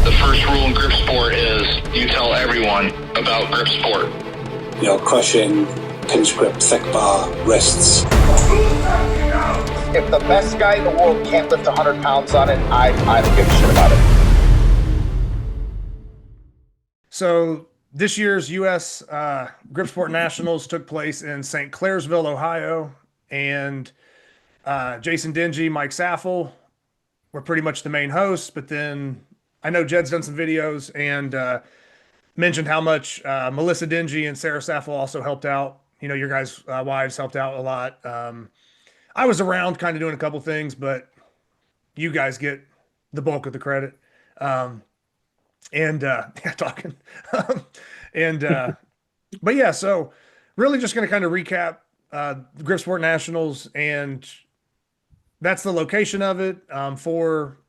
The first rule in grip sport is you tell everyone about grip sport. Crushing, pinch grip, thick bar, wrists. If the best guy in the world can't lift 100 pounds on it, I don't give a shit about it. So this year's U.S. Grip Sport Nationals took place in St. Clairsville, Ohio, and Jason Dingey, Mike Saffell were pretty much the main hosts, but then I know Jedd's done some videos and mentioned how much Melissa Dingey and Sara Saffell also helped out. Your guys' wives helped out a lot. I was around kind of doing a couple things, but you guys get the bulk of the credit. Talking. But yeah, so really just going to kind of recap the Grip Sport Nationals, and that's the location of it. For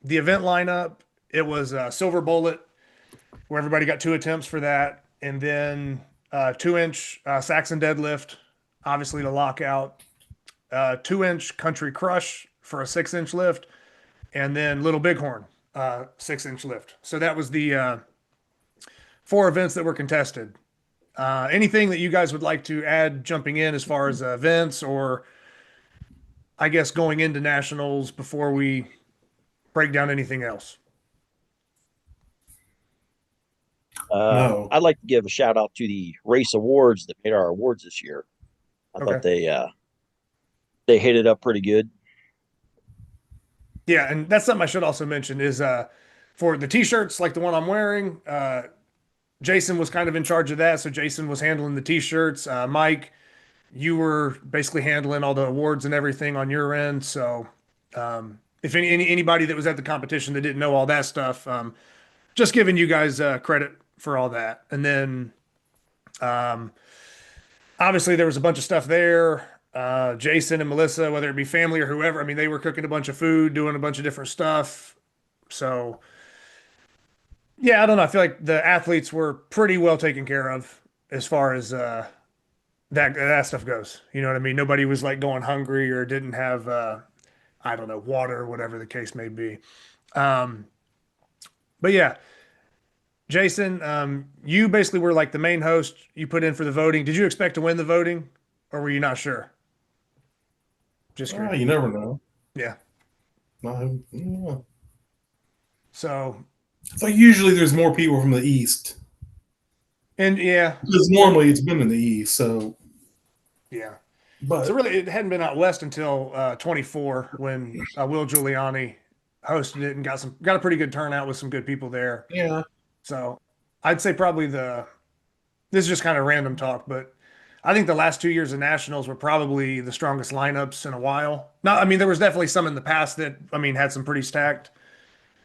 the event lineup, it was Silver Bullet, where everybody got 2 attempts for that, and then 2-inch Saxon deadlift, obviously the lockout, 2-inch Country Crush for a 6-inch lift, and then Little Bighorn, 6-inch lift. So that was the 4 events that were contested. Anything that you guys would like to add jumping in as far as events, or I guess going into nationals before we break down anything else? No. I'd like to give a shout out to the race awards that made our awards this year. I thought they hit it up pretty good. Yeah, and that's something I should also mention is for the t-shirts like the one I'm wearing, Jason was kind of in charge of that. So Jason was handling the t-shirts. Mike, you were basically handling all the awards and everything on your end. So if anybody that was at the competition that didn't know all that stuff, just giving you guys credit for all that. And then obviously there was a bunch of stuff there. Jason and Melissa, whether it be family or whoever, I mean, they were cooking a bunch of food, doing a bunch of different stuff. So yeah, I don't know. I feel like the athletes were pretty well taken care of as far as that stuff goes. You know what I mean? Nobody was like going hungry or didn't have, I don't know, water or whatever the case may be. But yeah, Jason, you basically were like the main host. You put in for the voting. Did you expect to win the voting, or were you not sure? Just curious. You never know. Yeah. Yeah. So usually there's more people from the East. And yeah. Because normally it's been in the East, so. Yeah. But so really it hadn't been out West until 24 when Will Giuliani hosted it and got a pretty good turnout with some good people there. Yeah. So I'd say probably this is just kind of random talk, but I think the last 2 years of nationals were probably the strongest lineups in a while. Now, I mean, there was definitely some in the past that, I mean, had some pretty stacked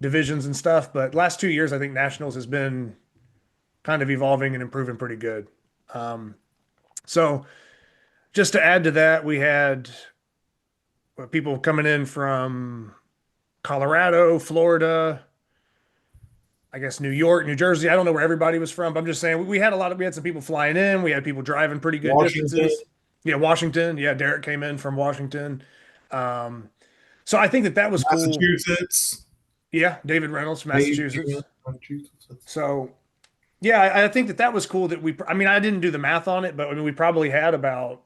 divisions and stuff, but last 2 years, I think nationals has been kind of evolving and improving pretty good. So just to add to that, we had people coming in from Colorado, Florida, I guess New York, New Jersey. I don't know where everybody was from, but I'm just saying we had some people flying in. We had people driving pretty good distances. Yeah, Washington. Yeah, Derek came in from Washington. So I think that was cool. Massachusetts. Yeah, David Reynolds from Massachusetts. So yeah, I think that was cool that I didn't do the math on it, but I mean, we probably had about,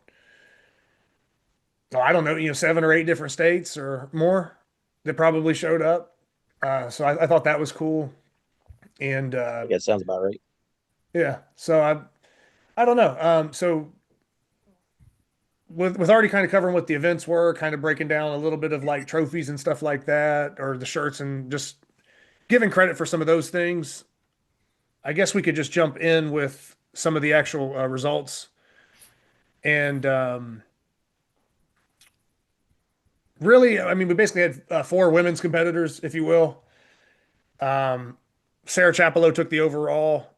I don't know, 7 or 8 different states or more that probably showed up. So I thought that was cool. And yeah, it sounds about right. Yeah. So I don't know. So with already kind of covering what the events were, kind of breaking down a little bit of like trophies and stuff like that, or the shirts, and just giving credit for some of those things, I guess we could just jump in with some of the actual results. And really, I mean, we basically had 4 women's competitors, if you will. Sarah Chappelow took the overall,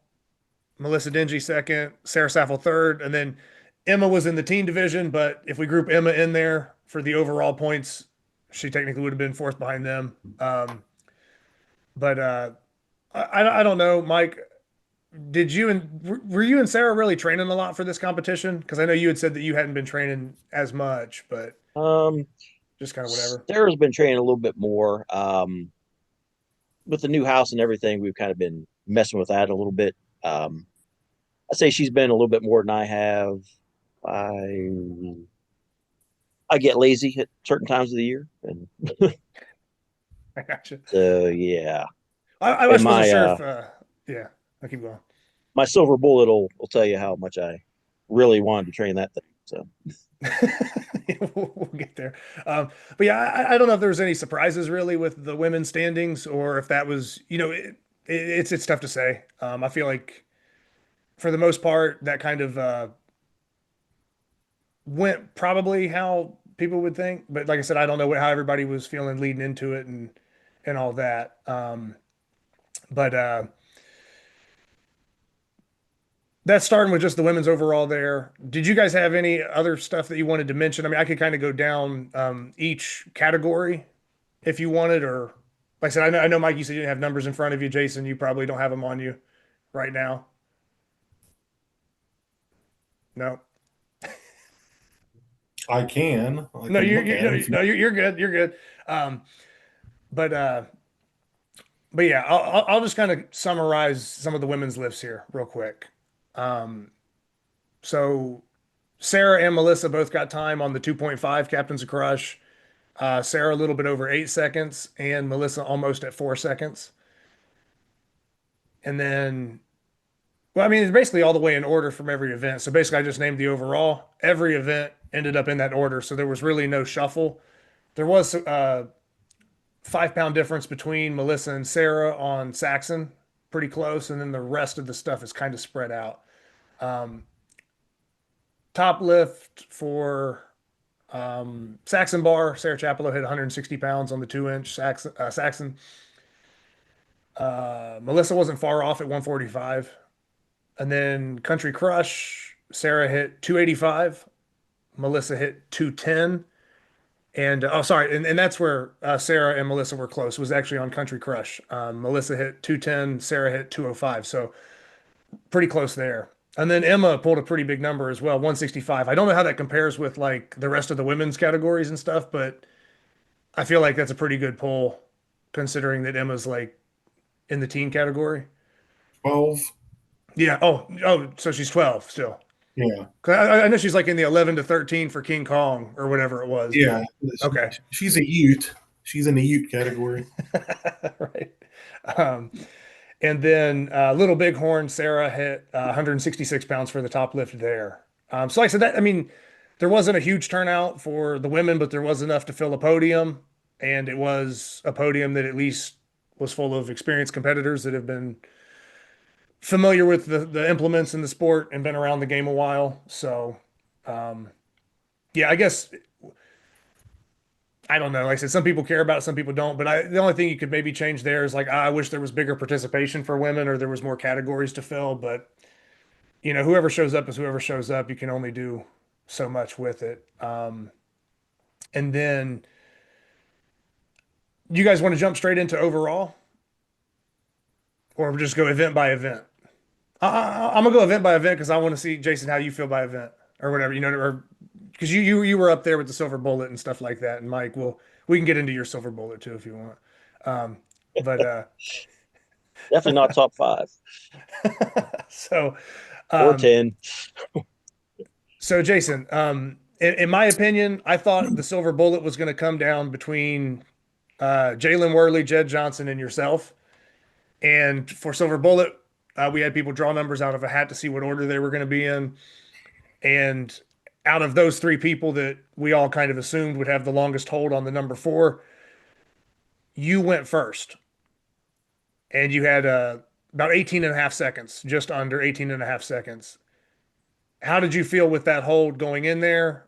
Melissa Dingey second, Sara Saffell third, and then Emma was in the teen division, but if we group Emma in there for the overall points, she technically would have been 4th behind them. But I don't know, Mike, were you and Sarah really training a lot for this competition? Because I know you had said that you hadn't been training as much, but just kind of whatever. Sarah's been training a little bit more. with the new house and everything, we've kind of been messing with that a little bit. I'd say she's been a little bit more than I have. I I get lazy at certain times of the year, and I gotcha. so yeah. I And just wasn't sure if, yeah, I keep going. my silver bullet will tell you how much I really wanted to train that thing. So we'll get there. But yeah, I don't know if there was any surprises really with the women's standings, or if that was, it's tough to say. I feel like for the most part, that kind of went probably how people would think. But like I said, I don't know how everybody was feeling leading into it and all that. But that's starting with just the women's overall there. Did you guys have any other stuff that you wanted to mention? I mean, I could kind of go down each category if you wanted, or like I said, I know, Mike, you said you didn't have numbers in front of you. Jason, you probably don't have them on you right now. No. I can. I No, can you're, look at it if you- you're good. You're good. But yeah, I'll just kind of summarize some of the women's lifts here real quick. So Sarah and Melissa both got time on the 2.5 Captain's Crush. Sarah a little bit over 8 seconds, and Melissa almost at 4 seconds. And then, well, I mean, it's basically all the way in order from every event. So basically, I just named the overall. Every event ended up in that order, so there was really no shuffle. There was a 5 pound difference between Melissa and Sarah on Saxon, pretty close, and then the rest of the stuff is kind of spread out. Top lift for Saxon Bar, Sarah Chappelow hit 160 pounds on the 2-inch Saxon. Melissa wasn't far off at 145. And then Country Crush, Sarah hit 285. Melissa hit 210. And and that's where Sarah and Melissa were close. It was actually on Country Crush. Melissa hit 210, Sarah hit 205. So pretty close there. And then Emma pulled a pretty big number as well, 165. I don't know how that compares with like the rest of the women's categories and stuff, but I feel like that's a pretty good pull considering that Emma's like in the teen category. 12. Yeah. Oh, so she's 12 still. Yeah. 'Cause I know she's like in the 11 to 13 for King Kong or whatever it was. Yeah. Okay. She's a Ute. She's in the Ute category. Right. And then Little Bighorn, Sarah hit 166 pounds for the top lift there. So like I said, I mean, there wasn't a huge turnout for the women, but there was enough to fill a podium. And it was a podium that at least was full of experienced competitors that have been familiar with the implements in the sport and been around the game a while. So, yeah, I guess I don't know. Like I said, some people care about it, some people don't. But the only thing you could maybe change there is like I wish there was bigger participation for women or there was more categories to fill. But whoever shows up is whoever shows up. You can only do so much with it. And then you guys want to jump straight into overall, or just go event by event? I'm gonna go event by event because I want to see, Jason, how you feel by event or whatever, or because you were up there with the silver bullet and stuff like that, and Mike, we can get into your silver bullet too if you want, but definitely not top 5 so or 10. So Jason, in my opinion, I thought the silver bullet was going to come down between Jalen Worley, Jedd Johnson, and yourself. And for silver bullet, we had people draw numbers out of a hat to see what order they were going to be in. And out of those 3 people that we all kind of assumed would have the longest hold on the number 4, you went first. And you had about 18 and a half seconds, just under 18 and a half seconds. How did you feel with that hold going in there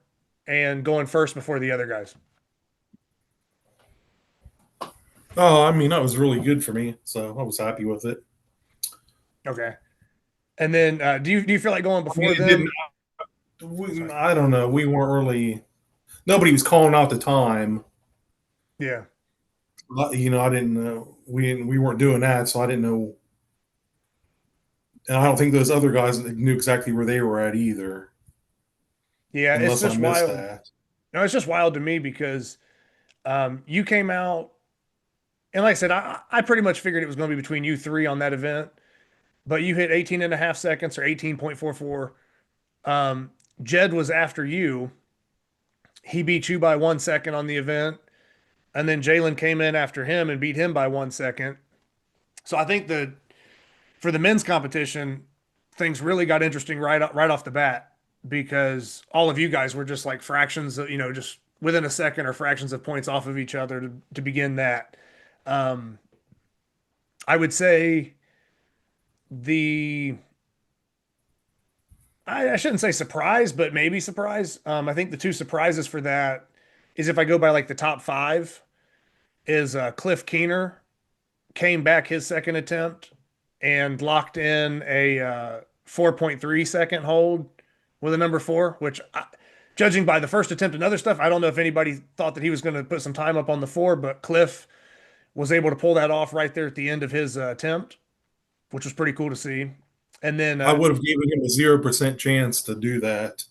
and going first before the other guys? Oh, I mean, that was really good for me. So I was happy with it. Okay. And then do you feel like going before them? I don't know. We weren't really. Nobody was calling out the time. Yeah. I didn't know. We weren't doing that, so I didn't know. And I don't think those other guys knew exactly where they were at either. Yeah, unless it's just I missed wild. No, it's just wild to me because you came out, And like I said, I pretty much figured it was going to be between you three on that event, but you hit 18 and a half seconds or 18.44. Jedd was after you. He beat you by 1 second on the event. And then Jalen came in after him and beat him by 1 second. So I think that for the men's competition, things really got interesting right off the bat because all of you guys were just like fractions of, just within a second or fractions of points off of each other to begin that. I would say I shouldn't say surprise, but maybe surprise. I think the two surprises for that is if I go by like the top five is Cliff Keener came back his second attempt and locked in a 4.3 second hold with a number 4, which judging by the first attempt and other stuff, I don't know if anybody thought that he was going to put some time up on the 4, but Cliff was able to pull that off right there at the end of his attempt, which was pretty cool to see. And then I would have given him a 0% chance to do that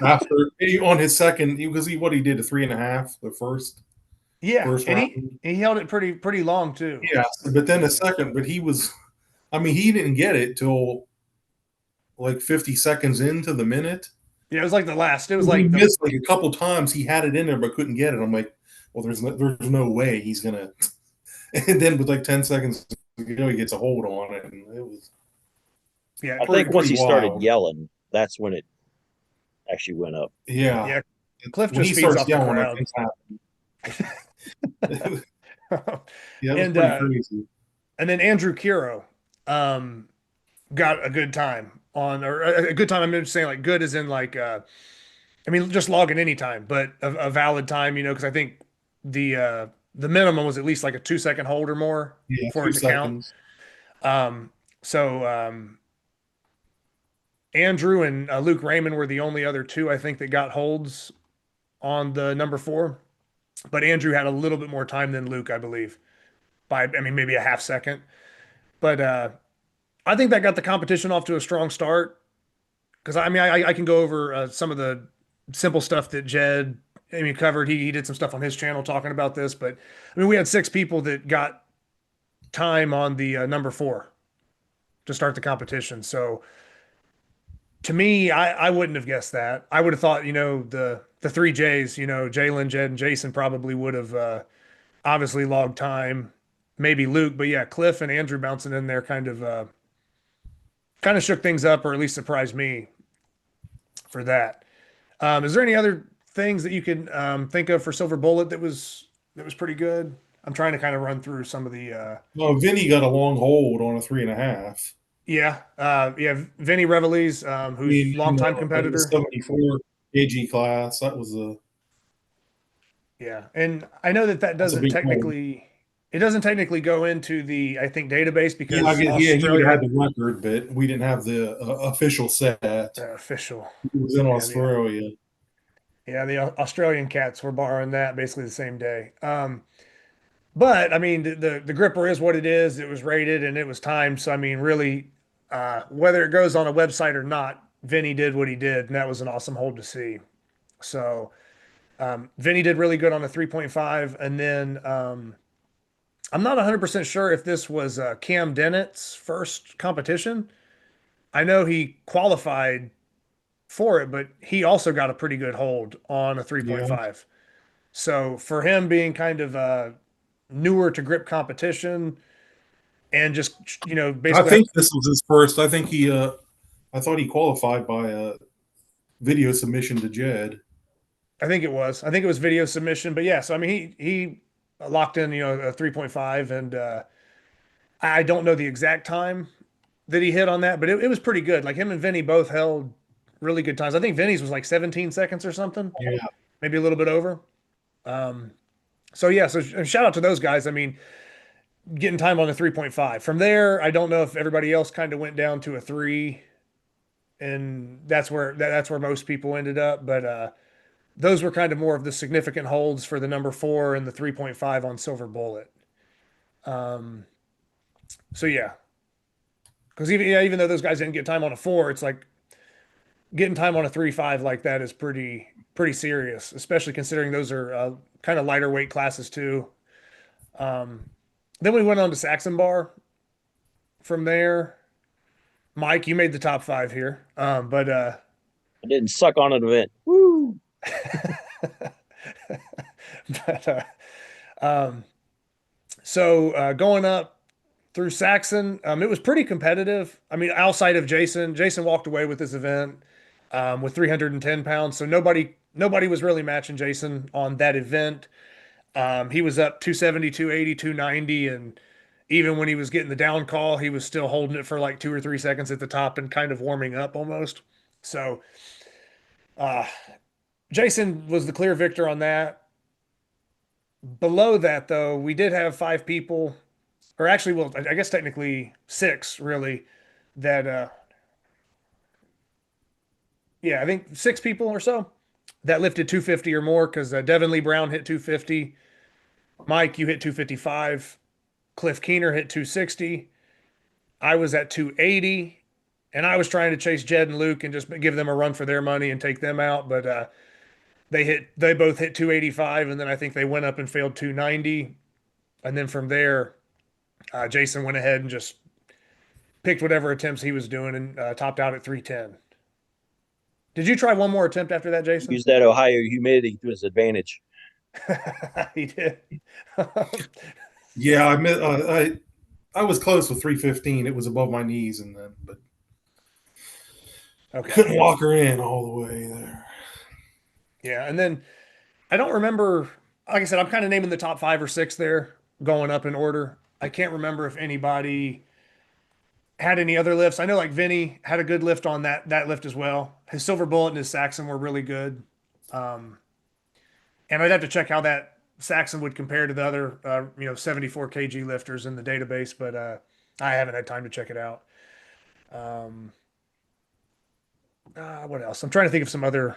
after on his second, because he did a 3.5 the first. Yeah, first and round. he held it pretty long too. Yeah, but then the second, but he didn't get it till like 50 seconds into the minute. Yeah, it was like the last. It was He like missed like a couple times. He had it in there but couldn't get it. I'm like, well, there's no way he's gonna. And then with like 10 seconds to go, he gets a hold on it, and it was. Yeah, I think once he started wild. yelling, that's when it actually went up. Yeah. Yeah. Cliff When just he feeds starts off the yelling, crowd. things happen. Yeah, it was And pretty crazy. and then Andrew Kiro got a good time or a good time. I'm just saying like good as in like just logging any time, but a valid time, because I think the minimum was at least like a 2 second hold or more Yeah, for 2 it to seconds. count. Andrew and Luke Raymond were the only other two I think that got holds on the number 4, but Andrew had a little bit more time than Luke, I believe, by maybe a half second. But I think that got the competition off to a strong start because I can go over some of the simple stuff that Jedd covered. He did some stuff on his channel talking about this, but we had 6 people that got time on the number 4 to start the competition. So to me, I wouldn't have guessed that. I would have thought, the 3 J's, Jalen, Jedd, and Jason probably would have obviously logged time. Maybe Luke, but yeah, Cliff and Andrew bouncing in there kind of shook things up, or at least surprised me for that. Is there any other things that you can think of for Silver Bullet that was pretty good? I'm trying to kind of run through some of the. No, Vinny got a long hold on a 3.5. Yeah, Vinny Reveles, who's longtime competitor, 74 kg class. That was a. Yeah, and I know that doesn't technically. It doesn't technically go into the, I think, database because he would have had the record, but we didn't have the official set. Official. It was in Australia. The Australian cats were borrowing that basically the same day. But the gripper is what it is. It was rated and it was timed. So really, whether it goes on a website or not, Vinny did what he did, and that was an awesome hold to see. So Vinny did really good on a 3.5, and then. I'm not 100% sure if this was Cam Dennett's first competition. I know he qualified for it, but he also got a pretty good hold on a 3.5. Yeah. So for him being kind of newer to grip competition and just, basically. I think this was his first. I think I thought he qualified by a video submission to Jedd. I think it was video submission, but yeah. So, he locked in, a 3.5, and I don't know the exact time that he hit on that, but it was pretty good. Like him and Vinny both held really good times. I think Vinny's was like 17 seconds or something. Yeah. Maybe a little bit over. So shout out to those guys. Getting time on the 3.5. From there, I don't know if everybody else kind of went down to a 3, and that's where most people ended up, but those were kind of more of the significant holds for the number 4 and the 3.5 on Silver Bullet. So yeah, because even though those guys didn't get time on a 4, it's like getting time on a 3.5 like that is pretty serious, especially considering those are kind of lighter weight classes too. then we went on to Saxon Bar from there. Mike, you made the top 5 here. But I didn't suck on an event. Woo! but so going up through Saxon, it was pretty competitive. I mean, outside of Jason walked away with this event with 310 pounds. So nobody was really matching Jason on that event. He was up 270, 280, 290, and even when he was getting the down call, he was still holding it for like 2 or 3 seconds at the top and kind of warming up almost. So Jason was the clear victor on that. Below that, though, we did have 5 people, or actually, well, I guess technically 6, really, that, yeah, I think 6 people or so that lifted 250 or more because Devin Lee Brown hit 250. Mike, you hit 255. Cliff Keener hit 260. I was at 280, and I was trying to chase Jedd and Luke and just give them a run for their money and take them out, but they both hit 285, and then I think they went up and failed 290, and then from there, Jason went ahead and just picked whatever attempts he was doing and topped out at 310. Did you try one more attempt after that, Jason? Use that Ohio humidity to his advantage. He did. Yeah, I was close with 315. It was above my knees, and then but Okay. couldn't walk her in all the way there. Yeah, and then I don't remember. Like I said, I'm kind of naming the top 5 or 6 there, going up in order. I can't remember if anybody had any other lifts. I know like Vinny had a good lift on that lift as well. His Silver Bullet and his Saxon were really good. And I'd have to check how that Saxon would compare to the other 74 kg lifters in the database, but I haven't had time to check it out. What else? I'm trying to think of some other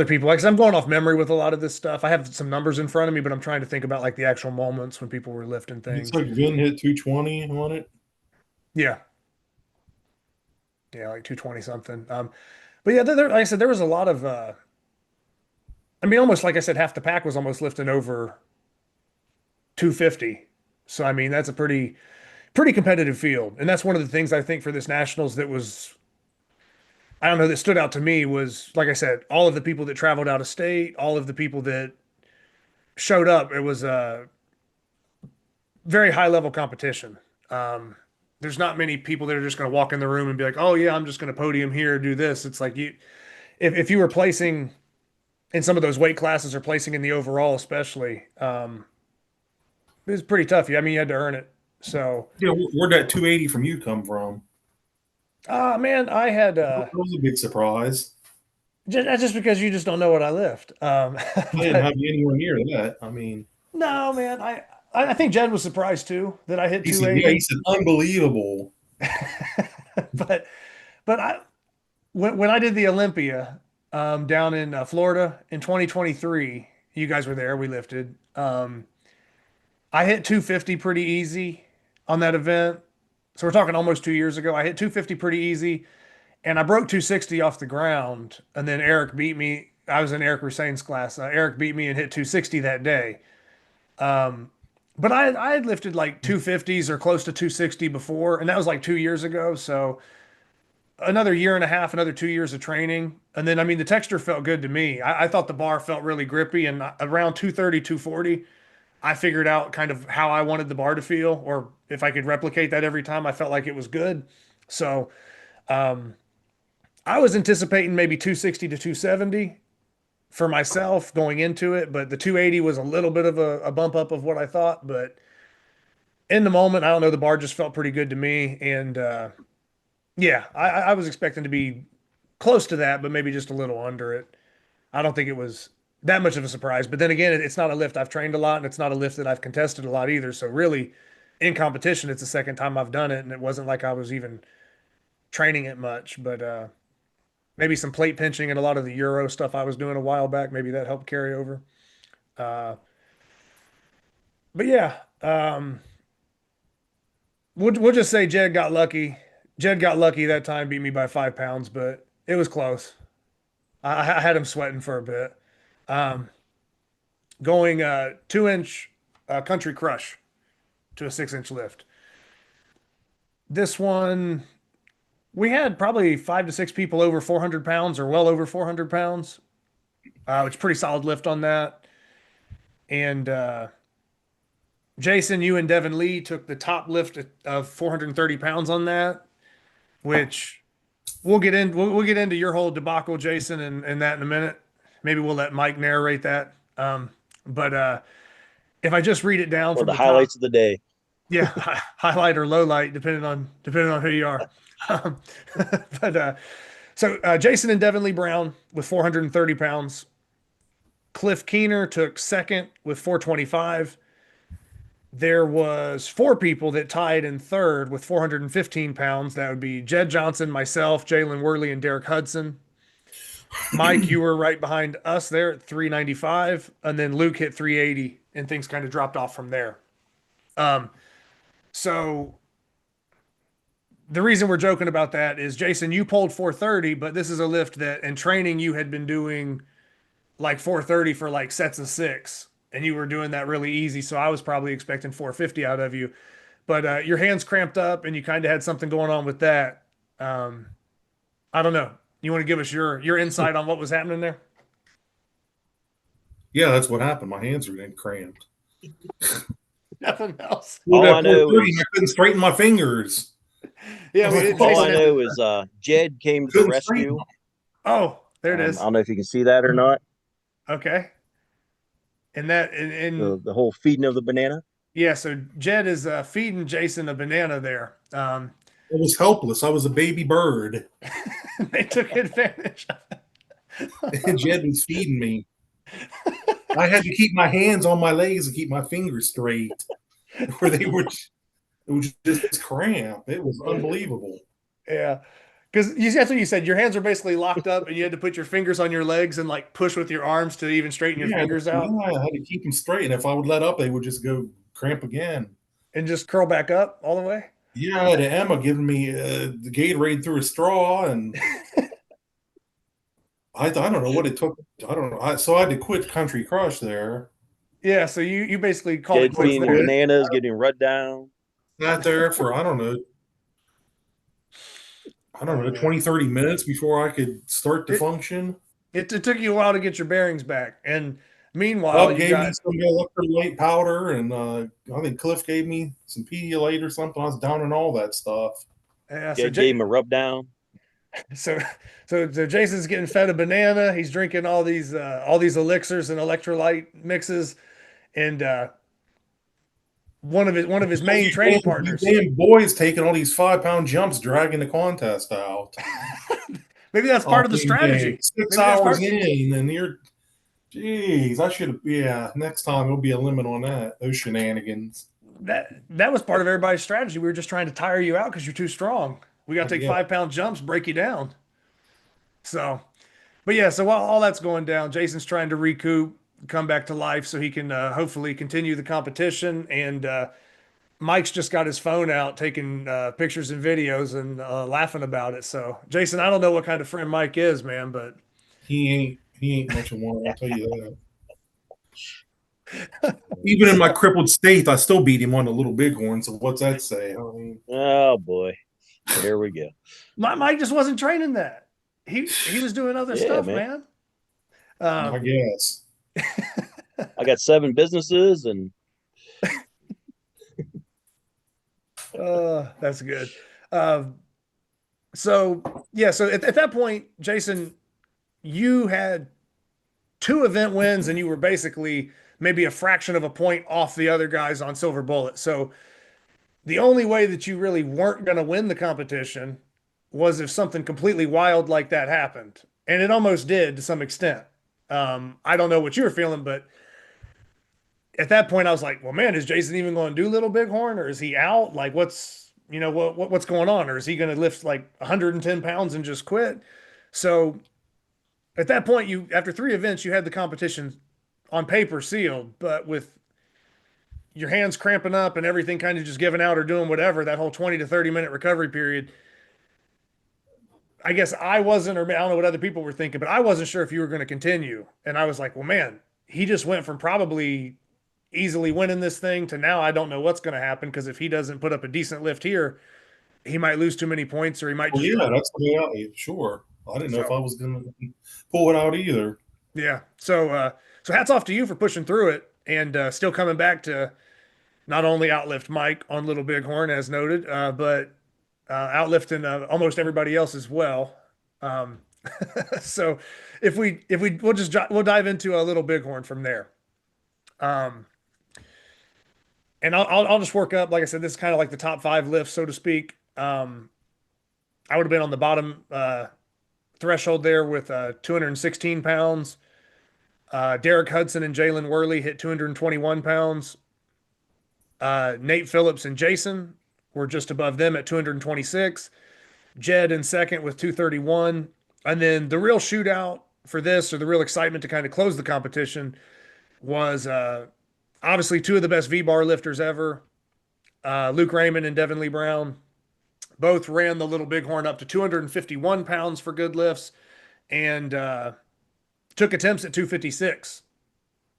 people. Like I said, I'm going off memory with a lot of this stuff. I have some numbers in front of me, but I'm trying to think about like the actual moments when people were lifting things. It's like Vin hit 220 on it. Yeah. Yeah, like 220 something. But yeah, like I said, there was a lot of I mean, almost like I said, half the pack was almost lifting over 250. So I mean, that's a pretty competitive field. And that's one of the things I think for this nationals that was, I don't know, that stood out to me was, like I said, all of the people that traveled out of state, all of the people that showed up. It was a very high level competition. There's not many people that are just going to walk in the room and be like, oh yeah, I'm just going to podium here, do this. It's like if you were placing in some of those weight classes or placing in the overall, especially, it was pretty tough. I mean, you had to earn it. So yeah, where'd that 280 from you come from? Man, I had That was a big surprise. just because you just don't know what I lift. I didn't have you anywhere near that. I mean, no, man, I think Jedd was surprised too that I hit he 280. said, yeah, he said unbelievable. but when I did the Olympia down in Florida in 2023, you guys were there. We lifted. I hit 250 pretty easy on that event. So we're talking almost 2 years ago. I hit 250 pretty easy, and I broke 260 off the ground. And then Eric beat me. I was in Eric Rusain's class. Eric beat me and hit 260 that day. But I had lifted like 250s or close to 260 before, and that was like 2 years ago. So another year and a half, another 2 years of training. And then, I mean, the texture felt good to me. I thought the bar felt really grippy, and around 230, 240, I figured out kind of how I wanted the bar to feel, or if I could replicate that every time, I felt like it was good. So I was anticipating maybe 260 to 270 for myself going into it, but the 280 was a little bit of a bump up of what I thought. But in the moment, I don't know, the bar just felt pretty good to me. And yeah, I was expecting to be close to that, but maybe just a little under it. I don't think it was that much of a surprise. But then again, it's not a lift I've trained a lot, and it's not a lift that I've contested a lot either. So really, in competition, it's the second time I've done it, and it wasn't like I was even training it much. But maybe some plate pinching and a lot of the Euro stuff I was doing a while back, maybe that helped carry over. But yeah, we'll just say Jedd got lucky. Jedd got lucky that time, beat me by 5 pounds, but it was close. I had him sweating for a bit. Going 2-inch country crush to a 6-inch lift. This one, we had probably 5 to 6 people over 400 pounds or well over 400 pounds. It's pretty solid lift on that. And Jason, you and Devin Lee took the top lift of 430 pounds on that, which we'll get into your whole debacle, Jason, and that in a minute. Maybe we'll let Mike narrate that. But if I just read it down Or from the the highlights top, of the day. yeah, highlight or low light, depending on who you are. But so Jason and Devin Lee Brown with 430 pounds. Cliff Keener took second with 425. There was 4 people that tied in third with 415 pounds. That would be Jedd Johnson, myself, Jalen Worley, and Derek Hudson. Mike, you were right behind us there at 395, and then Luke hit 380, and things kind of dropped off from there. So the reason we're joking about that is, Jason, you pulled 430, but this is a lift that in training you had been doing like 430 for like sets of 6, and you were doing that really easy. So I was probably expecting 450 out of you, but your hands cramped up and you kind of had something going on with that. I don't know. You want to give us your insight on what was happening there? Yeah, that's what happened. My hands were getting cramped. Nothing else. All I know is I couldn't straighten my fingers. Yeah, all I know is Jedd came to the Couldn't straighten rescue. them. Oh, there it is. I don't know if you can see that or not. Okay. And that and The whole feeding of the banana. yeah, so Jedd is feeding Jason a banana there. I was helpless. I was a baby bird. They took advantage. And Jedd was feeding me. I had to keep my hands on my legs and keep my fingers straight, or it was just cramp. It was unbelievable. Yeah. Because that's what you said. Your hands are basically locked up, and you had to put your fingers on your legs and like push with your arms to even straighten your fingers out. Yeah, I had to keep them straight, and if I would let up, they would just go cramp again. And just curl back up all the way. Yeah, I had Emma giving me the Gatorade through a straw, and I don't know what it took. I don't know. So I had to quit Country Crush there. Yeah, so you basically called Jedd it quits feeding there. bananas, getting run down. Sat there for, I don't know, 20, 30 minutes before I could start to function. It took you a while to get your bearings back. And meanwhile, Bob you gave got me some electrolyte powder, and I think Cliff gave me some Pedialyte or something. I was downing all that stuff. so Jedd gave him a rub down. So Jason's getting fed a banana. He's drinking all these elixirs and electrolyte mixes, and one of his main training partners. Damn boys taking all these 5-pound jumps, dragging the contest out. Maybe that's part of the strategy. 6 hours in, and you're, geez, I should have. Yeah, next time there'll be a limit on that. Those shenanigans. That was part of everybody's strategy. We were just trying to tire you out because you're too strong. We got to take 5-pound jumps, break you down. So, but yeah, so while all that's going down, Jason's trying to recoup, come back to life so he can hopefully continue the competition. And Mike's just got his phone out taking pictures and videos and laughing about it. So, Jason, I don't know what kind of friend Mike is, man, but he ain't much of one, I'll tell you that. Even in my crippled state, I still beat him on the Little Bighorn. So what's that say? I mean, Oh boy, there we go. Mike just wasn't training that. He was doing other stuff, man. I guess. I got 7 businesses, and that's good. So at that point, Jason, you had 2 event wins, and you were basically maybe a fraction of a point off the other guys on Silver Bullet. So the only way that you really weren't going to win the competition was if something completely wild like that happened. And it almost did to some extent. I don't know what you were feeling, but at that point I was like, well, man, is Jason even going to do Little Bighorn, or is he out? Like, what's going on? Or is he going to lift like 110 pounds and just quit? So at that point, after 3 events, you had the competition on paper sealed, but with your hands cramping up and everything kind of just giving out or doing whatever, that whole 20 to 30 minute recovery period, I guess I wasn't, or I don't know what other people were thinking, but I wasn't sure if you were going to continue. And I was like, well, man, he just went from probably, easily winning this thing to now I don't know what's going to happen because if he doesn't put up a decent lift here, he might lose too many points or he might Well, just yeah, struggle. that's the way sure. I didn't know if So I was going to pull it out either. yeah, so hats off to you for pushing through it and still coming back to not only outlift Mike on Little Bighorn as noted, but outlifting almost everybody else as well. Um, so we'll dive into a Little Bighorn from there. Um, and I'll just work up. Like I said, this is kind of like the top 5 lifts, so to speak. I would have been on the bottom threshold there with 216 pounds. Derek Hudson and Jalen Worley hit 221 pounds. Nate Phillips and Jason were just above them at 226. Jedd in second with 231. And then the real shootout for this, or the real excitement to kind of close the competition, was obviously 2 of the best V-bar lifters ever. Luke Raymond and Devin Lee Brown both ran the Little Bighorn up to 251 pounds for good lifts and took attempts at 256.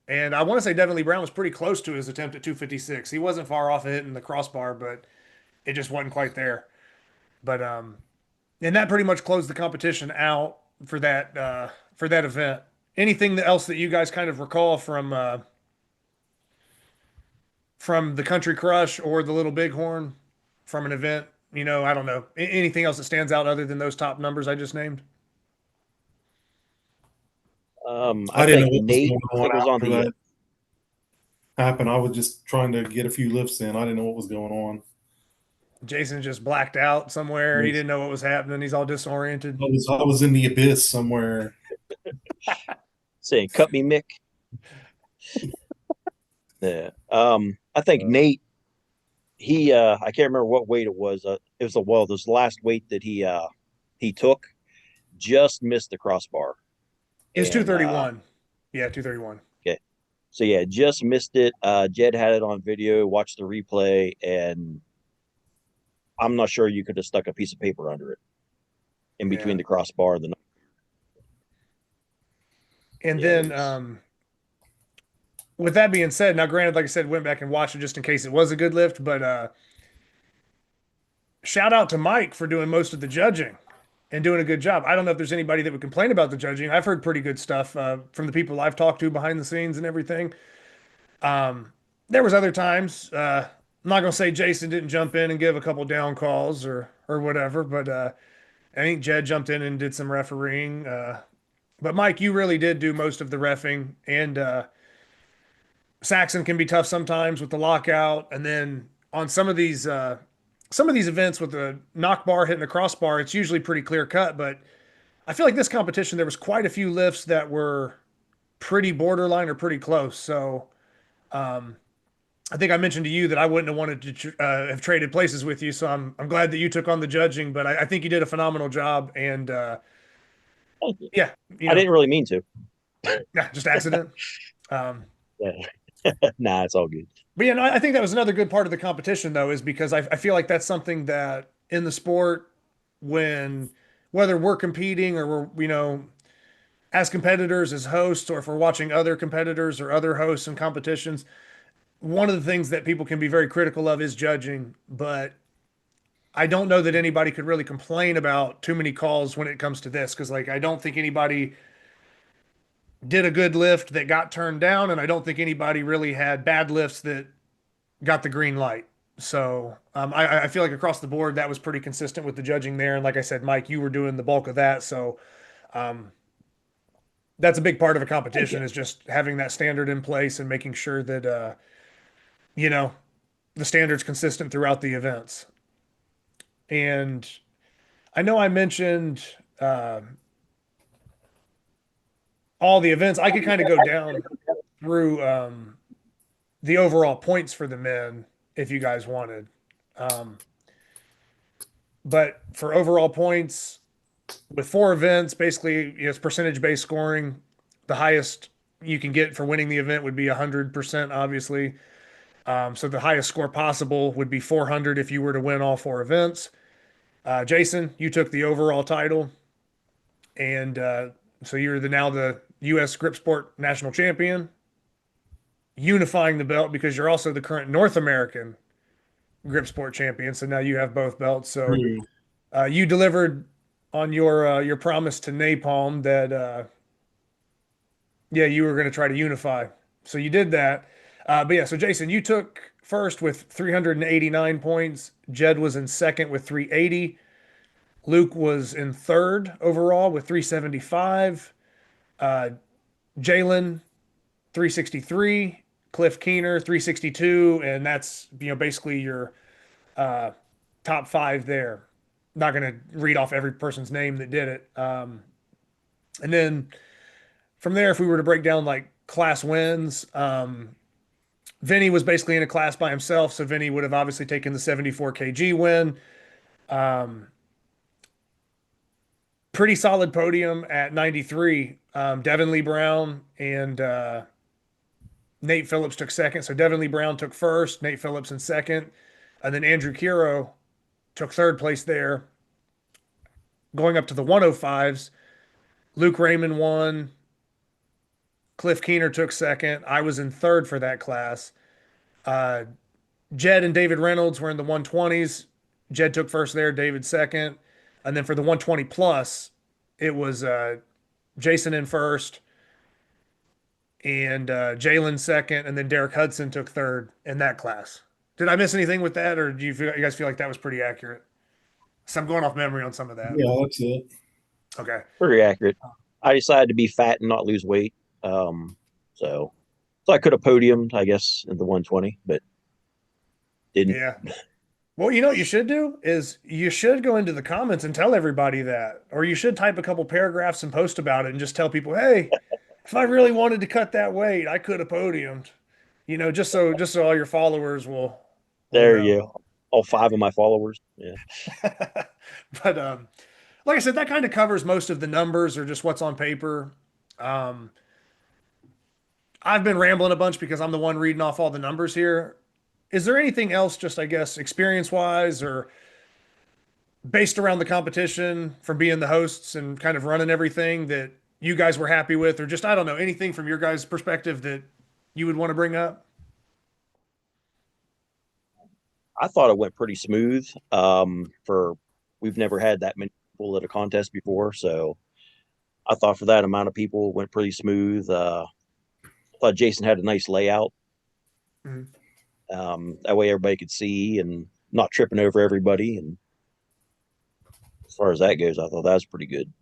And I want to say Devin Lee Brown was pretty close to his attempt at 256. He wasn't far off of hitting the crossbar, but it just wasn't quite there. But and that pretty much closed the competition out for that event. Anything else that you guys kind of recall from the Country Crush or the Little Bighorn from an event? You know, I don't know. Anything else that stands out other than those top numbers I just named? I didn't know think what Nate was going was on on after the that happened. I was just trying to get a few lifts in. I didn't know what was going on. Jason just blacked out somewhere. He didn't know what was happening. He's all disoriented. I was in the abyss somewhere. saying "Cut me, Mick." Yeah. I think Nate. I can't remember what weight it was. It was the last weight that he took. Just missed the crossbar. It's 231. Yeah, 231. Okay. So yeah, just missed it. Jedd had it on video, watched the replay, and I'm not sure you could have stuck a piece of paper under it in between the crossbar and the. And then, with that being said, now granted, like I said, went back and watched it just in case it was a good lift, but shout out to Mike for doing most of the judging and doing a good job. I don't know if there's anybody that would complain about the judging. I've heard pretty good stuff from the people I've talked to behind the scenes and everything. There was other times. I'm not gonna say Jason didn't jump in and give a couple down calls or whatever, but I think Jedd jumped in and did some refereeing. But Mike, you really did do most of the reffing, and Saxon can be tough sometimes with the lockout, and then on some of these events with the knock bar hitting the crossbar, it's usually pretty clear cut. But I feel like this competition, there was quite a few lifts that were pretty borderline or pretty close. So I think I mentioned to you that I wouldn't have wanted to have traded places with you. So I'm glad that you took on the judging, but I think you did a phenomenal job. And yeah, I didn't really mean to. Yeah, just accident. Nah, it's all good. But yeah, no, I think that was another good part of the competition, though, is because I feel like that's something that in the sport, whether we're competing or we're, as competitors, as hosts, or if we're watching other competitors or other hosts and competitions, one of the things that people can be very critical of is judging. But I don't know that anybody could really complain about too many calls when it comes to this, because I don't think anybody did a good lift that got turned down, and I don't think anybody really had bad lifts that got the green light. So I feel like across the board that was pretty consistent with the judging there. And like I said, Mike, you were doing the bulk of that. So that's a big part of a competition, is just having that standard in place and making sure that the standard's consistent throughout the events. And I know I mentioned all the events. I could kind of go down through the overall points for the men if you guys wanted. But for overall points, with 4 events, basically it's percentage-based scoring. The highest you can get for winning the event would be 100%, obviously. So the highest score possible would be 400 if you were to win all 4 events. Jason, you took the overall title, and so you're now the U.S. Grip Sport National Champion. unifying the belt because you're also the current North American grip sport champion. So now you have both belts. So True. you delivered on your promise to Napalm that yeah, you were going to try to unify. So you did that. But yeah, so Jason, you took first with 389 points. Jedd was in second with 380. Luke was in third overall with 375. Jalen 363. Cliff Keener 362, and that's basically your top five there. Not going to read off every person's name that did it. And then from there, if we were to break down like class wins, Vinny was basically in a class by himself, so Vinny would have obviously taken the 74 kg win. Pretty solid podium at 93. Devin Lee Brown and Nate Phillips took second. So Devin Lee Brown took first, Nate Phillips in second, and then Andrew Kiro took third place there. Going up to the 105s, Luke Raymond won. Cliff Keener took second. I was in third for that class. Jedd and David Reynolds were in the 120s. Jedd took first there, David second. And then for the 120 plus, it was Jason in first and Jalen second, and then Derek Hudson took third in that class. Did I miss anything with that, or do you guys feel like that was pretty accurate? So I'm going off memory on some of that. Yeah, that's it. Okay. Pretty accurate. I decided to be fat and not lose weight. So I could have podiumed, I guess, in the 120, but didn't. Yeah. Well, you know what you should do is you should go into the comments and tell everybody that, or you should type a couple paragraphs and post about it and just tell people, hey, if I really wanted to cut that weight, I could have podiumed, just so all your followers will There know. you go. All 5 of my followers. Yeah. But like I said, that kind of covers most of the numbers or just what's on paper. I've been rambling a bunch because I'm the one reading off all the numbers here. Is there anything else, just I guess, experience-wise or based around the competition from being the hosts and kind of running everything that you guys were happy with, or just, I don't know, anything from your guys' perspective that you would want to bring up? I thought it went pretty smooth. We've never had that many people at a contest before, so I thought for that amount of people it went pretty smooth. I thought Jason had a nice layout. Mhm. That way everybody could see and not tripping over everybody. And as far as that goes, I thought that was pretty good.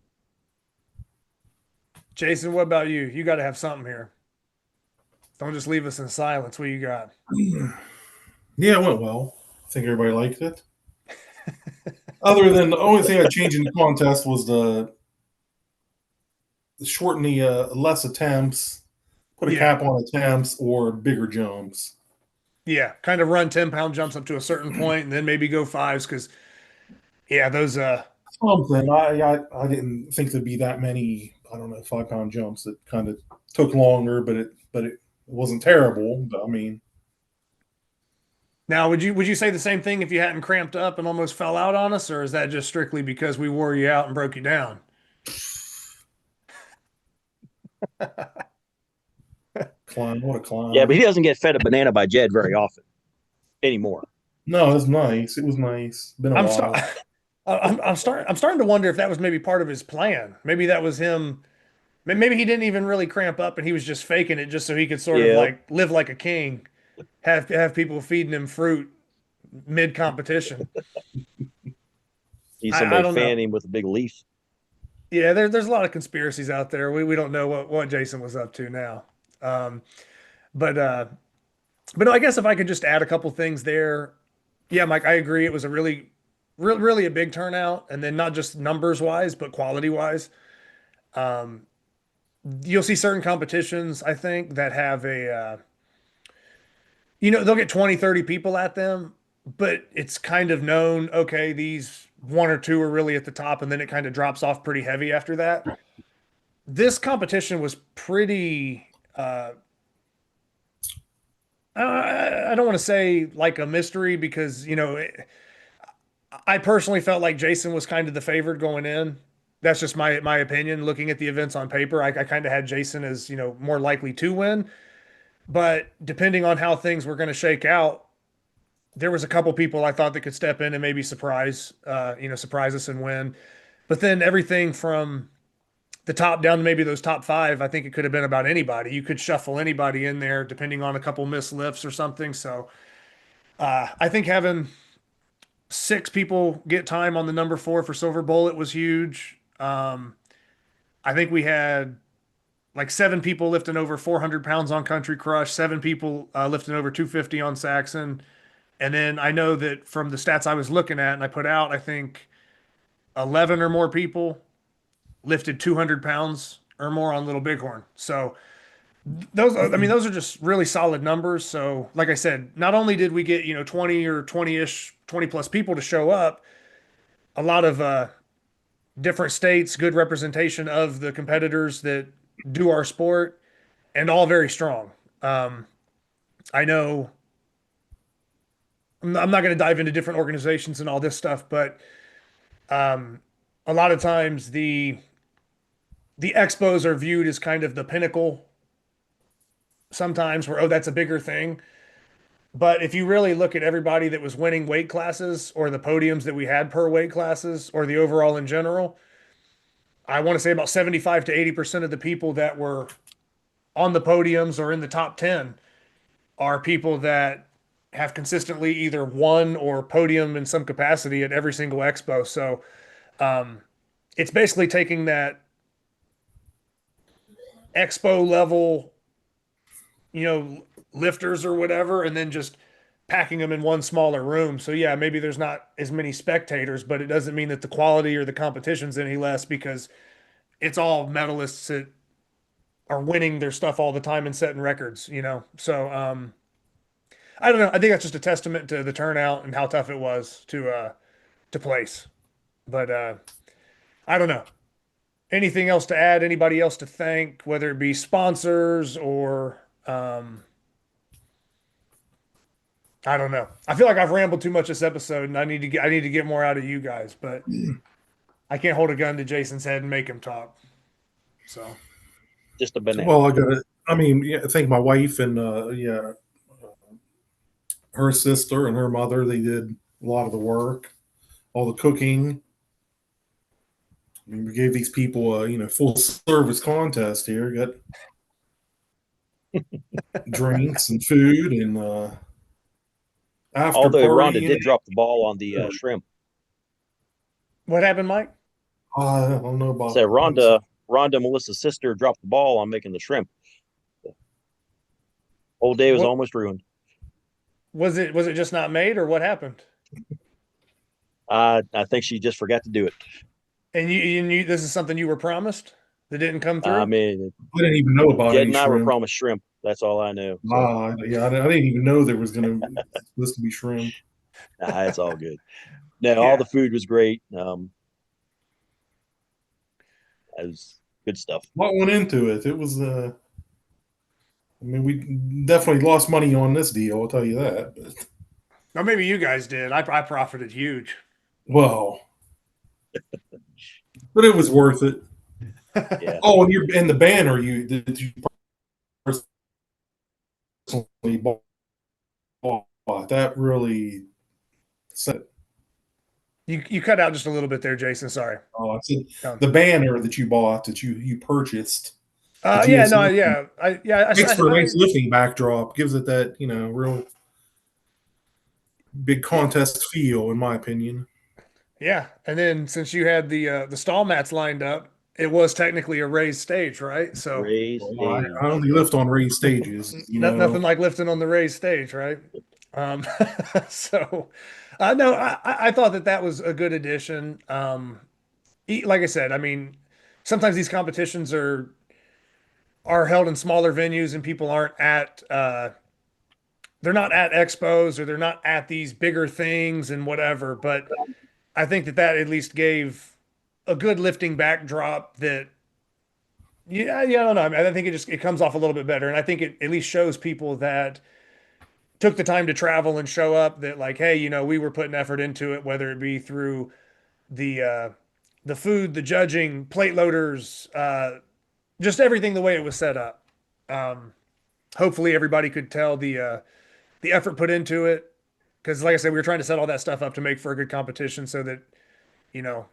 Jason, what about you? You got to have something here. Don't just leave us in silence. What you got? Yeah, it went well. I think everybody liked it. Other than the only thing I changed in the contest was the shorten the less attempts, put a cap on attempts, or bigger jumps. Yeah, kind of run 10-pound jumps up to a certain point and then maybe go 5s because, yeah, those something. I didn't think there'd be that many. I don't know, 5-pound jumps. It kind of took longer, but it wasn't terrible. But I mean, now would you say the same thing if you hadn't cramped up and almost fell out on us, or is that just strictly because we wore you out and broke you down? climb, what a climb! Yeah, but he doesn't get fed a banana by Jedd very often anymore. No, it was nice. It was nice. Been a while. I'm starting to wonder if that was maybe part of his plan. Maybe that was him. Maybe he didn't even really cramp up and he was just faking it just so he could sort of like live like a king, have people feeding him fruit mid competition. He's somebody fanning him with a big leaf. Yeah, there's a lot of conspiracies out there. We don't know what Jason was up to now. But no, I guess if I could just add a couple things there. Yeah, Mike, I agree. It was a really a big turnout, and then not just numbers wise, but quality wise. You'll see certain competitions, I think, that have they'll get 20, 30 people at them, but it's kind of known, okay, these 1 or 2 are really at the top, and then it kind of drops off pretty heavy after that. This competition was pretty, I don't want to say like a mystery because, I personally felt like Jason was kind of the favorite going in. That's just my opinion. Looking at the events on paper, I kind of had Jason as, more likely to win. But depending on how things were going to shake out, there was a couple people I thought that could step in and maybe surprise us and win. But then everything from the top down to maybe those top five, I think it could have been about anybody. You could shuffle anybody in there depending on a couple missed lifts or something. So I think having six people get time on the number four for Silver Bullet was huge. I think we had like seven people lifting over 400 pounds on Country Crush, seven people lifting over 250 on Saxon. And then I know that from the stats I was looking at and I put out, I think 11 or more people lifted 200 pounds or more on Little Bighorn. So those are just really solid numbers. So, like I said, not only did we get, 20 or 20-ish, 20 plus people to show up, a lot of different states, good representation of the competitors that do our sport, and all very strong. I know I'm not going to dive into different organizations and all this stuff, but a lot of times the expos are viewed as kind of the pinnacle sometimes where, oh, that's a bigger thing. But if you really look at everybody that was winning weight classes or the podiums that we had per weight classes or the overall in general, I want to say about 75 to 80% of the people that were on the podiums or in the top 10 are people that have consistently either won or podium in some capacity at every single expo. So it's basically taking that expo level, lifters or whatever, and then just packing them in one smaller room. So yeah, maybe there's not as many spectators, but it doesn't mean that the quality or the competition's any less because it's all medalists that are winning their stuff all the time and setting records. So I don't know. I think that's just a testament to the turnout and how tough it was to place. But I don't know. Anything else to add? Anybody else to thank, whether it be sponsors or I don't know. I feel like I've rambled too much this episode, and I need to get more out of you guys. But I can't hold a gun to Jason's head and make him talk. So Just a banana. Well, I thank my wife and her sister and her mother. They did a lot of the work, all the cooking. We gave these people a full service contest here. Got drinks and food and after Although party. Rhonda did drop the ball on the shrimp. what happened, Mike? I don't know about So Rhonda, Melissa's sister, dropped the ball on making the shrimp. The whole day was What- almost ruined. Was it just not made, or what happened? I think she just forgot to do it. And you this is something you were promised that didn't come through? I mean, I didn't even know about Jedd any and I were shrimp. promised shrimp. That's all I know. So, I didn't even know there was supposed to be shrimp. it's all good. No, Yeah. all the food was great. It was good stuff. What went into it? It was we definitely lost money on this deal. I'll tell you that. Or maybe you guys did. I profited huge. Well, but it was worth it. Yeah. Oh, and the banner did you personally bought that really set. You cut out just a little bit there, Jason. Sorry. Oh, I said the banner that you bought that you purchased. I Extra nice lifting backdrop gives it that real big contest feel, in my opinion. Yeah, and then since you had the stall mats lined up, it was technically a raised stage, right? So Raised I only lift on raised stages. nothing like lifting on the raised stage, right? So no, I thought that was a good addition. Like I said, I mean, sometimes these competitions are held in smaller venues and people aren't at they're not at expos or they're not at these bigger things and whatever. But I think that at least gave a good lifting backdrop that, I don't know. I mean, I think it comes off a little bit better. And I think it at least shows people that took the time to travel and show up that like, hey, we were putting effort into it, whether it be through the food, the judging, plate loaders, just everything the way it was set up. hopefully everybody could tell the effort put into it. Because like I said, we were trying to set all that stuff up to make for a good competition so that, you know,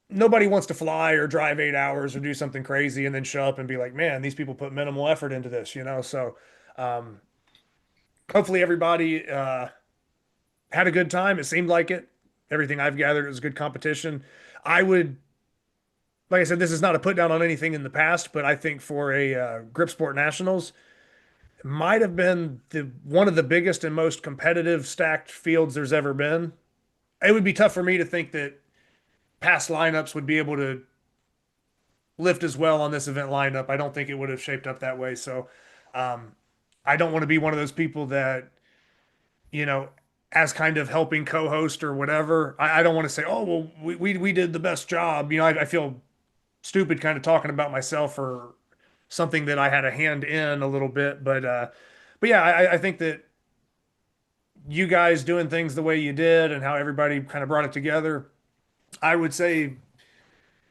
nobody wants to fly or drive 8 hours or do something crazy and then show up and be like, man, these people put minimal effort into this, you know? So um, hopefully everybody had a good time. It seemed like it. Everything I've gathered was good competition. I would, like I said, this is not a put down on anything in the past, but I think for a Grip Sport Nationals, it might have been one of the biggest and most competitive stacked fields there's ever been. It would be tough for me to think that past lineups would be able to lift as well on this event lineup. I don't think it would have shaped up that way. So I don't want to be one of those people that, you know, as kind of helping co-host or whatever. I don't want to say, oh, well, we did the best job. You know, I feel stupid kind of talking about myself or something that I had a hand in a little bit. But yeah, I think that you guys doing things the way you did and how everybody kind of brought it together, I would say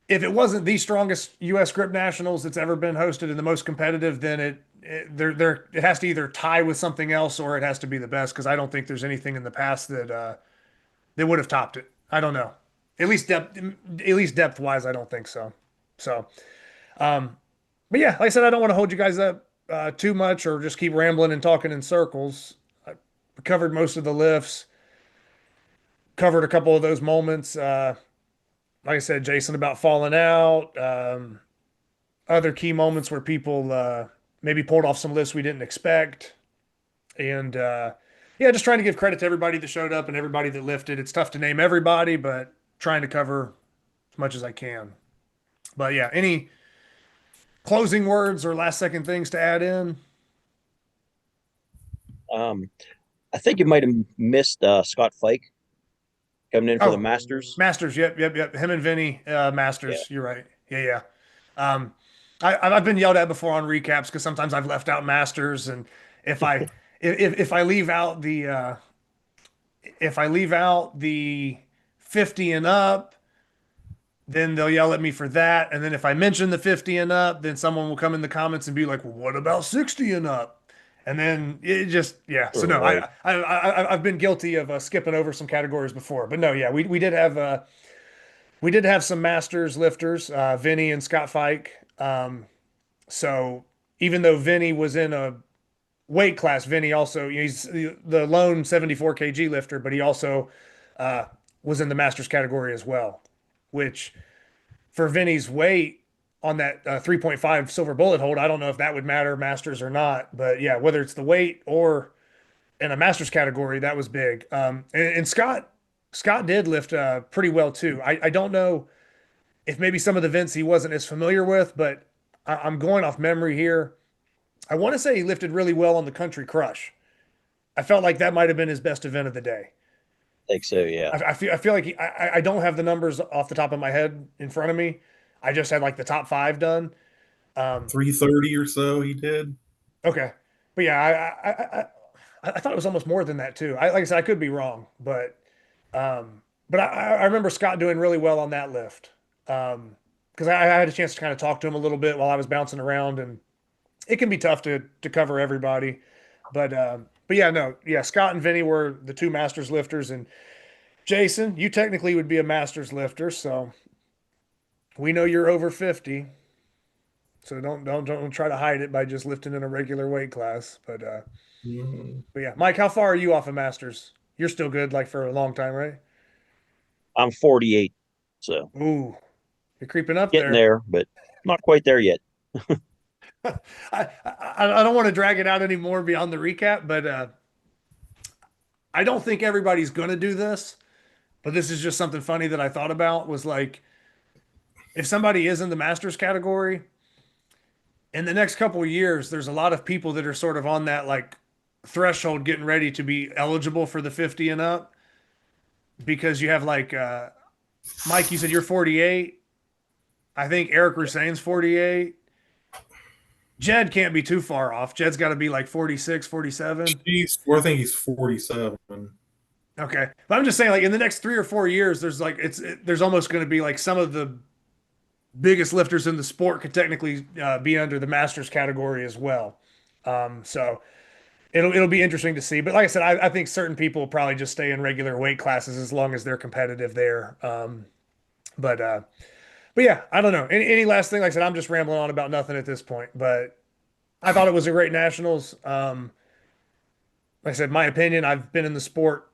if it wasn't the strongest U.S. Grip Nationals that's ever been hosted and the most competitive, then it has to either tie with something else or it has to be the best. Because I don't think there's anything in the past that would have topped it. I don't know. At least depth wise, I don't think so. So, but yeah, like I said, I don't want to hold you guys up too much or just keep rambling and talking in circles. I covered most of the lifts, covered a couple of those moments. Like I said, Jason about falling out, other key moments where people maybe pulled off some lifts we didn't expect. And yeah, just trying to give credit to everybody that showed up and everybody that lifted. It's tough to name everybody, but trying to cover as much as I can. But yeah, any closing words or last second things to add in? I think you might have missed Scott Fike coming in for the Masters. Masters, yep. Him and Vinny, Masters. Yeah. You're right. Yeah. I've been yelled at before on recaps because sometimes I've left out Masters, and if I if I leave out the 50 and up, then they'll yell at me for that. And then if I mention the 50 and up, then someone will come in the comments and be like, well, what about 60 and up? And then it just, yeah. So no, right. I've been guilty of skipping over some categories before, but no, yeah, we did have some Masters lifters, Vinny and Scott Fike. So even though Vinny was in a weight class, Vinny also, he's the lone 74 kg lifter, but he also was in the Masters category as well, which for Vinny's weight on that 3.5 silver bullet hold, I don't know if that would matter Masters or not, but yeah, whether it's the weight or in a Masters category, that was big. And Scott did lift pretty well too. I don't know if maybe some of the events he wasn't as familiar with, but I'm going off memory here. I want to say he lifted really well on the Country Crush. I felt like that might have been his best event of the day. I think so, yeah. I feel like I don't have the numbers off the top of my head in front of me. I just had like the top 5 done. 330 or so he did. Okay. But yeah, I thought it was almost more than that too. Like I said, I could be wrong, but I remember Scott doing really well on that lift. Because I had a chance to kind of talk to him a little bit while I was bouncing around, and it can be tough to cover everybody. But yeah, Scott and Vinny were the 2 Masters lifters, and Jason, you technically would be a Masters lifter, so we know you're over 50. So don't try to hide it by just lifting in a regular weight class. But yeah, Mike, how far are you off of Masters? You're still good, like for a long time, right? I'm 48, so ooh, you're creeping up getting there, but not quite there yet. I don't want to drag it out anymore beyond the recap, but I don't think everybody's going to do this. But this is just something funny that I thought about was like, if somebody is in the Masters category, in the next couple of years, there's a lot of people that are sort of on that like threshold getting ready to be eligible for the 50 and up, because you have like, Mike, you said you're 48. I think Eric Rusain's 48. Jedd can't be too far off. Jedd's got to be like 46, 47. I think he's 47. Okay. But I'm just saying, like, in the next 3 or 4 years, there's like, there's almost going to be like some of the biggest lifters in the sport could technically be under the Masters category as well. So it'll be interesting to see. But like I said, I think certain people will probably just stay in regular weight classes as long as they're competitive there. But yeah, I don't know. Any last thing? Like I said, I'm just rambling on about nothing at this point. But I thought it was a great nationals. Like I said, my opinion. I've been in the sport,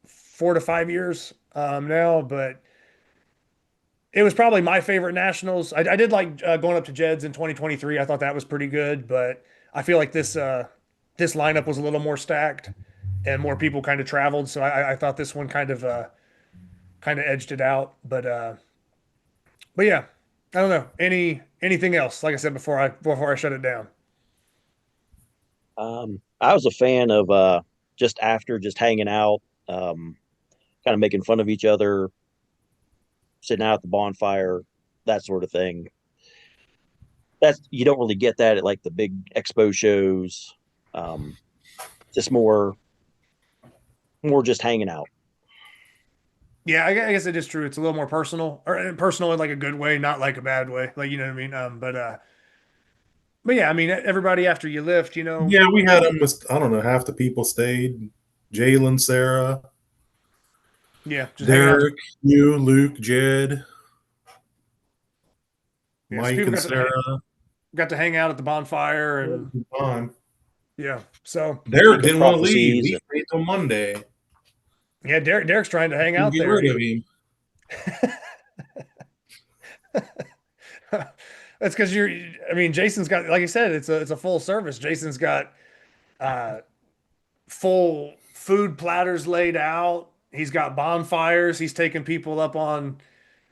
4 to 5 years now, but it was probably my favorite nationals. I did like going up to Jedd's in 2023. I thought that was pretty good, but I feel like this lineup was a little more stacked and more people kind of traveled. So I thought this one kind of edged it out. But yeah, I don't know. Anything else? Like I said before I shut it down. I was a fan of just hanging out, kind of making fun of each other, sitting out at the bonfire, that sort of thing. You don't really get that at like the big expo shows. Just more just hanging out. Yeah, I guess it is true. It's a little more personal, or personal in like a good way, not like a bad way. Like, you know what I mean? But yeah, I mean, everybody after you lift, Yeah, we had almost, I don't know, half the people stayed. Jalen, Sarah, yeah, just hanging out. Derek, you, Luke, Jedd, Yeah, so Mike, people and Sarah. got to hang out at the bonfire and On. yeah. So Derek Good didn't want to leave. prophecies. He stayed till Monday. yeah, Derek's trying to hang Couldn't out get there. rid of him. That's because Jason's got, like I said, it's a full service. Jason's got full food platters laid out. He's got bonfires. He's taking people up on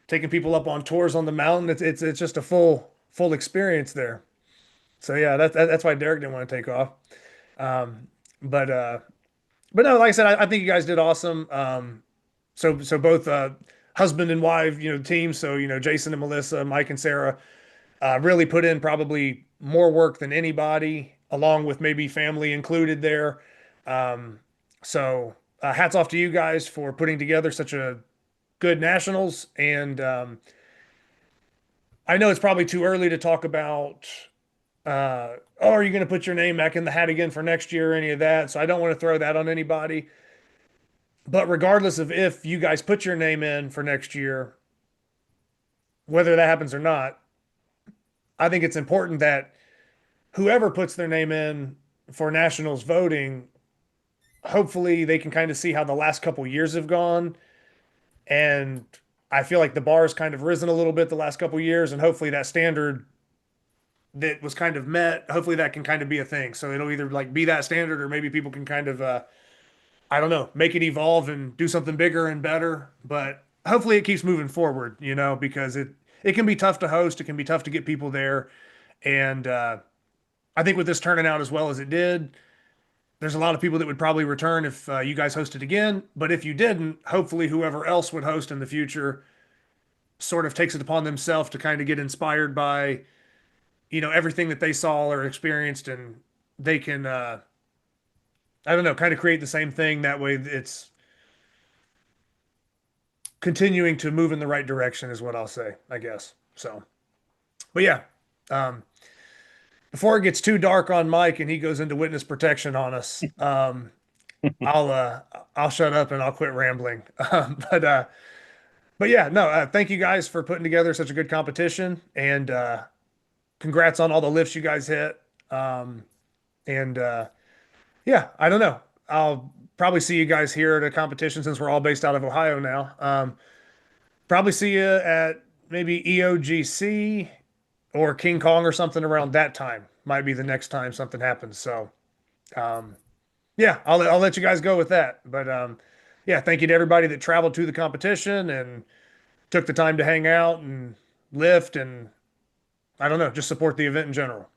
tours on the mountain. It's just a full experience there. So yeah, that's why Derek didn't want to take off. Um, but no, like I said, I think you guys did awesome. So both husband and wife, team. So Jason and Melissa, Mike and Sarah, really put in probably more work than anybody, along with maybe family included there. So hats off to you guys for putting together such a good nationals. And I know it's probably too early to talk about, are you going to put your name back in the hat again for next year or any of that? So I don't want to throw that on anybody. But regardless of if you guys put your name in for next year, whether that happens or not, I think it's important that whoever puts their name in for nationals voting, hopefully they can kind of see how the last couple years have gone. And I feel like the bar has kind of risen a little bit the last couple years, and hopefully that standard that was kind of met, hopefully that can kind of be a thing. So it'll either like be that standard, or maybe people can kind of, I don't know, make it evolve and do something bigger and better. But hopefully it keeps moving forward, because it can be tough to host. It can be tough to get people there. And I think with this turning out as well as it did, there's a lot of people that would probably return if you guys hosted again. But if you didn't, hopefully whoever else would host in the future sort of takes it upon themselves to kind of get inspired by, everything that they saw or experienced, and they can, I don't know, kind of create the same thing. That way it's continuing to move in the right direction is what I'll say, I guess. So, but yeah, before it gets too dark on Mike and he goes into witness protection on us, I'll shut up and I'll quit rambling. But yeah, no, thank you guys for putting together such a good competition, and congrats on all the lifts you guys hit. Yeah, I don't know. I'll probably see you guys here at a competition since we're all based out of Ohio now. Probably see you at maybe EOGC or King Kong or something around that time. Might be the next time something happens. So, yeah, I'll let you guys go with that. But yeah, thank you to everybody that traveled to the competition and took the time to hang out and lift and, I don't know, just support the event in general.